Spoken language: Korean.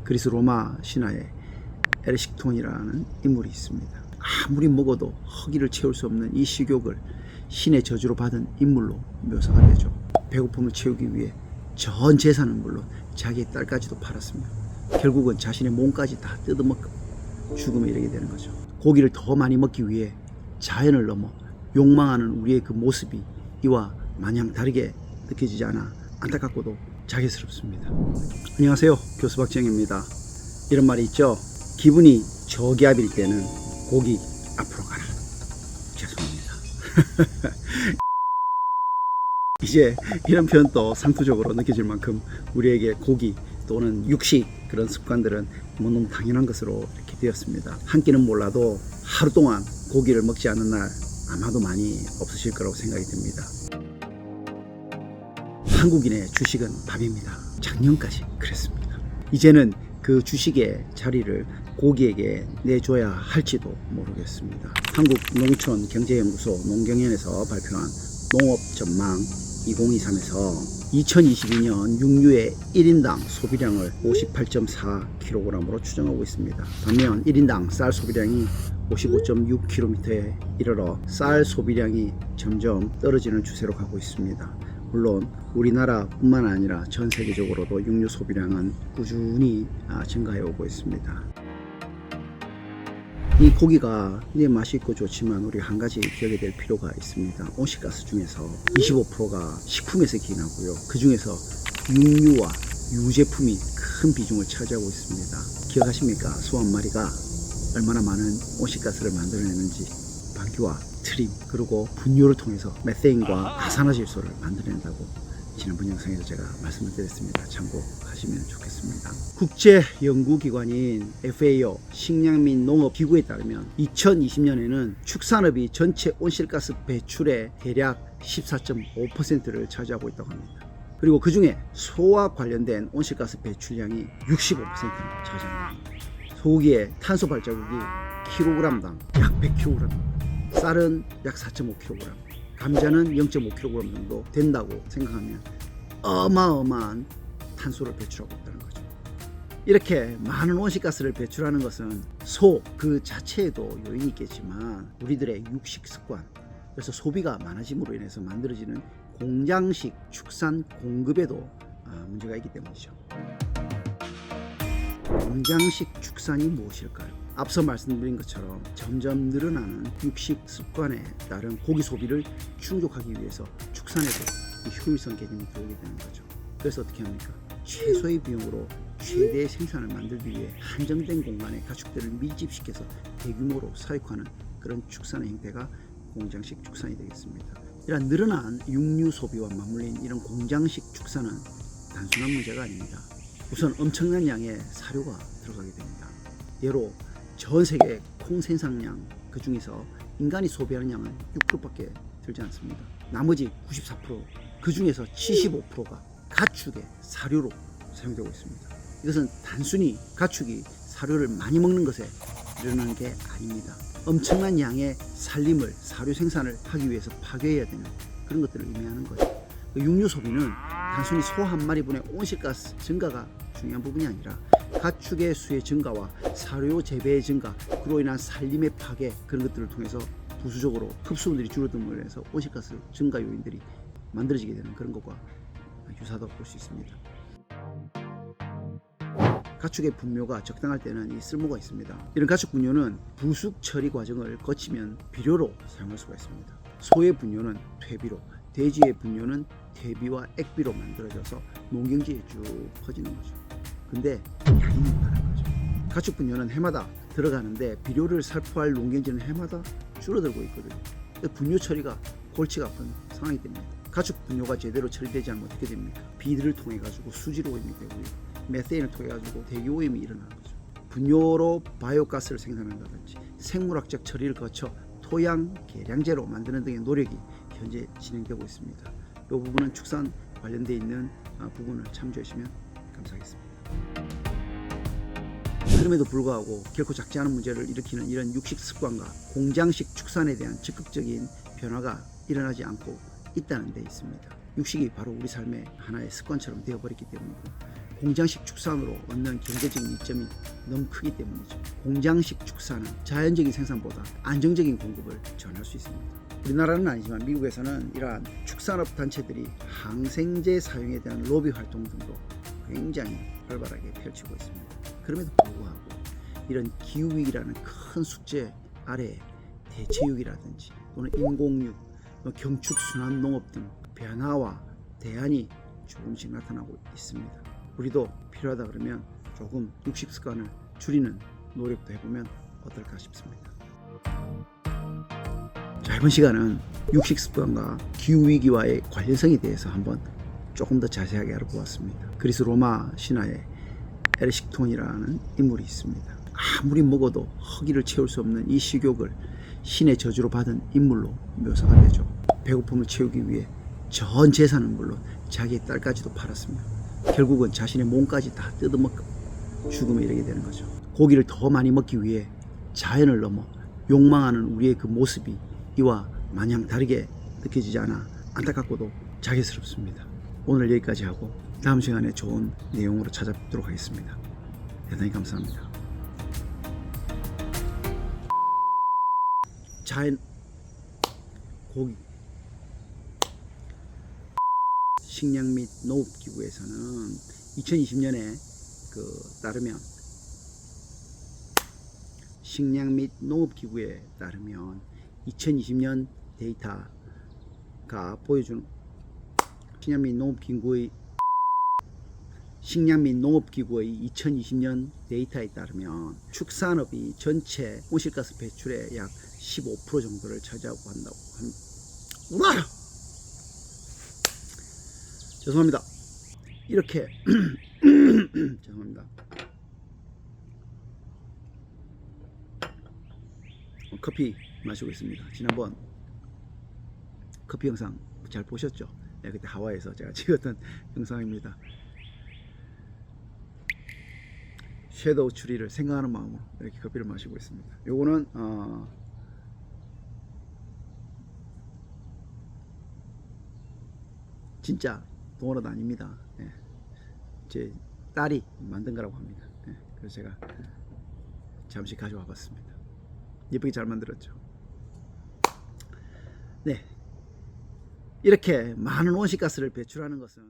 그리스 로마 신화에 에르식톤이라는 인물이 있습니다. 아무리 먹어도 허기를 채울 수 없는 이 식욕을 신의 저주로 받은 인물로 묘사가 되죠. 배고픔을 채우기 위해 전 재산은 물론 자기의 딸까지도 팔았습니다. 결국은 자신의 몸까지 다 뜯어먹고 죽음에 이르게 되는 거죠. 고기를 더 많이 먹기 위해 자연을 넘어 욕망하는 우리의 그 모습이 이와 마냥 다르게 느껴지지 않아 안타깝고도 자괴스럽습니다. 안녕하세요, 교수 박지영입니다. 이런 말이 있죠. 기분이 저기압일 때는 고기 앞으로 가라. 죄송합니다. 이제 이런 표현도 상투적으로 느껴질 만큼 우리에게 고기 또는 육식 그런 습관들은 너무 당연한 것으로 이렇게 되었습니다. 한 끼는 몰라도 하루 동안 고기를 먹지 않는 날 아마도 많이 없으실 거라고 생각이 듭니다. 한국인의 주식은 밥입니다. 작년까지 그랬습니다. 이제는 그 주식의 자리를 고기에게 내줘야 할지도 모르겠습니다. 한국농촌경제연구소 농경연에서 발표한 농업전망 2023에서 2022년 육류의 1인당 소비량을 58.4kg으로 추정하고 있습니다. 반면 1인당 쌀 소비량이 55.6kg에 이르러 쌀 소비량이 점점 떨어지는 추세로 가고 있습니다. 물론 우리나라뿐만 아니라 전 세계적으로도 육류 소비량은 꾸준히 증가해 오고 있습니다. 이 고기가 맛있고 좋지만 우리 한 가지 기억해야 될 필요가 있습니다. 온실가스 중에서 25%가 식품에서 기인하고요. 그 중에서 육류와 유제품이 큰 비중을 차지하고 있습니다. 기억하십니까? 소 한 마리가 얼마나 많은 온실가스를 만들어내는지. 방귀와 트림 그리고 분뇨를 통해서 메세인과 아산화질소를 만들어낸다고 지난번 영상에서 제가 말씀을 드렸습니다. 참고하시면 좋겠습니다. 국제연구기관인 FAO 식량 및 농업기구에 따르면 2020년에는 축산업이 전체 온실가스 배출의 대략 14.5%를 차지하고 있다고 합니다. 그리고 그 중에 소와 관련된 온실가스 배출량이 65%를 차지합니다. 소고기의 탄소 발자국이 킬로그램당 약 100kg, 쌀은 약 4.5kg, 감자는 0.5kg 정도 된다고 생각하면 어마어마한 탄소를 배출하고 있다는 거죠. 이렇게 많은 온실가스를 배출하는 것은 소 그 자체에도 요인이 있겠지만 우리들의 육식 습관, 그래서 소비가 많아짐으로 인해서 만들어지는 공장식 축산 공급에도 문제가 있기 때문이죠. 공장식 축산이 무엇일까요? 앞서 말씀드린 것처럼 점점 늘어나는 육식 습관에 따른 고기 소비를 충족하기 위해서 축산에도 효율성 개념이 들어오게 되는 거죠. 그래서 어떻게 합니까? 최소의 비용으로 최대의 생산을 만들기 위해 한정된 공간에 가축들을 밀집시켜서 대규모로 사육하는 그런 축산의 형태가 공장식 축산이 되겠습니다. 이런 늘어난 육류 소비와 맞물린 이런 공장식 축산은 단순한 문제가 아닙니다. 우선 엄청난 양의 사료가 들어가게 됩니다. 예로 전 세계 콩 생산량 그 중에서 인간이 소비하는 양은 6%밖에 들지 않습니다. 나머지 94%, 그 중에서 75%가 가축의 사료로 사용되고 있습니다. 이것은 단순히 가축이 사료를 많이 먹는 것에 이르는 게 아닙니다. 엄청난 양의 살림을, 사료 생산을 하기 위해서 파괴해야 되는 그런 것들을 의미하는 거죠. 육류 소비는 단순히 소 한 마리분의 온실가스 증가가 중요한 부분이 아니라 가축의 수의 증가와 사료 재배의 증가, 그로 인한 산림의 파괴, 그런 것들을 통해서 부수적으로 흡수물들이 줄어듦으로 해서 온실가스 증가 요인들이 만들어지게 되는 그런 것과 유사하다고 볼 수 있습니다. 가축의 분뇨가 적당할 때는 이 쓸모가 있습니다. 이런 가축 분뇨는 부숙 처리 과정을 거치면 비료로 사용할 수가 있습니다. 소의 분뇨는 퇴비로, 돼지의 분뇨는 퇴비와 액비로 만들어져서 농경지에 쭉 퍼지는 거죠. 근데 양이 많은 거죠. 가축 분뇨는 해마다 들어가는데 비료를 살포할 농경지는 해마다 줄어들고 있거든요. 분뇨 처리가 골치가 아픈 상황이 됩니다. 가축 분뇨가 제대로 처리되지 않으면 어떻게 됩니까? 비들을 통해 가지고 수질 오염이 되고요, 메세인을 통해 가지고 대기 오염이 일어나는 거죠. 분뇨로 바이오가스를 생산한다든지 생물학적 처리를 거쳐 토양 계량제로 만드는 등의 노력이 현재 진행되고 있습니다. 이 부분은 축산 관련되어 있는 부분을 참조해 주시면 감사하겠습니다. 그럼에도 불구하고 결코 작지 않은 문제를 일으키는 이런 육식 습관과 공장식 축산에 대한 적극적인 변화가 일어나지 않고 있다는 데 있습니다. 육식이 바로 우리 삶의 하나의 습관처럼 되어버렸기 때문이고, 공장식 축산으로 얻는 경제적인 이점이 너무 크기 때문이죠. 공장식 축산은 자연적인 생산보다 안정적인 공급을 지원할 수 있습니다. 우리나라는 아니지만 미국에서는 이러한 축산업 단체들이 항생제 사용에 대한 로비 활동 등도 굉장히 활발하게 펼치고 있습니다. 그럼에도 불구하고 이런 기후위기라는 큰 숙제 아래 대체육이라든지 또는 인공육, 경축순환농업 등 변화와 대안이 조금씩 나타나고 있습니다. 우리도 필요하다 그러면 조금 육식 습관을 줄이는 노력도 해보면 어떨까 싶습니다. 자, 이번 시간은 육식 습관과 기후위기와의 관련성에 대해서 한번 조금 더 자세하게 알아보았습니다. 그리스 로마 신화에 에르식톤이라는 인물이 있습니다. 아무리 먹어도 허기를 채울 수 없는 이 식욕을 신의 저주로 받은 인물로 묘사가 되죠. 배고픔을 채우기 위해 전 재산은 물론 자기의 딸까지도 팔았으며 결국은 자신의 몸까지 다 뜯어먹고 죽음에 이르게 되는 거죠. 고기를 더 많이 먹기 위해 자연을 넘어 욕망하는 우리의 그 모습이 이와 마냥 다르게 느껴지지 않아 안타깝고도 자괴스럽습니다. 오늘 여기까지 하고 다음 시간에 좋은 내용으로 찾아뵙도록 하겠습니다. 대단히 감사합니다. 자연 고기 식량 및 농업기구에서는 2020년에 따르면 식량 및 농업기구에 따르면 2020년 데이터가 보여주는 식량 및 농업기구의 2020년 데이터에 따르면 축산업이 전체 온실가스 배출의 약 15% 정도를 차지하고 한다고 합니다. 우와! 죄송합니다. 이렇게 죄송합니다. 커피 마시고 있습니다. 지난번 커피 영상 잘 보셨죠? 네, 그때 하와이에서 제가 찍었던 영상입니다. 섀도우 추리를 생각하는 마음으로 이렇게 커피를 마시고 있습니다. 요거는 진짜 동어는 아닙니다. 네. 제 딸이 만든 거라고 합니다. 네. 그래서 제가 잠시 가져와 봤습니다. 예쁘게 잘 만들었죠. 네, 이렇게 많은 온실가스를 배출하는 것은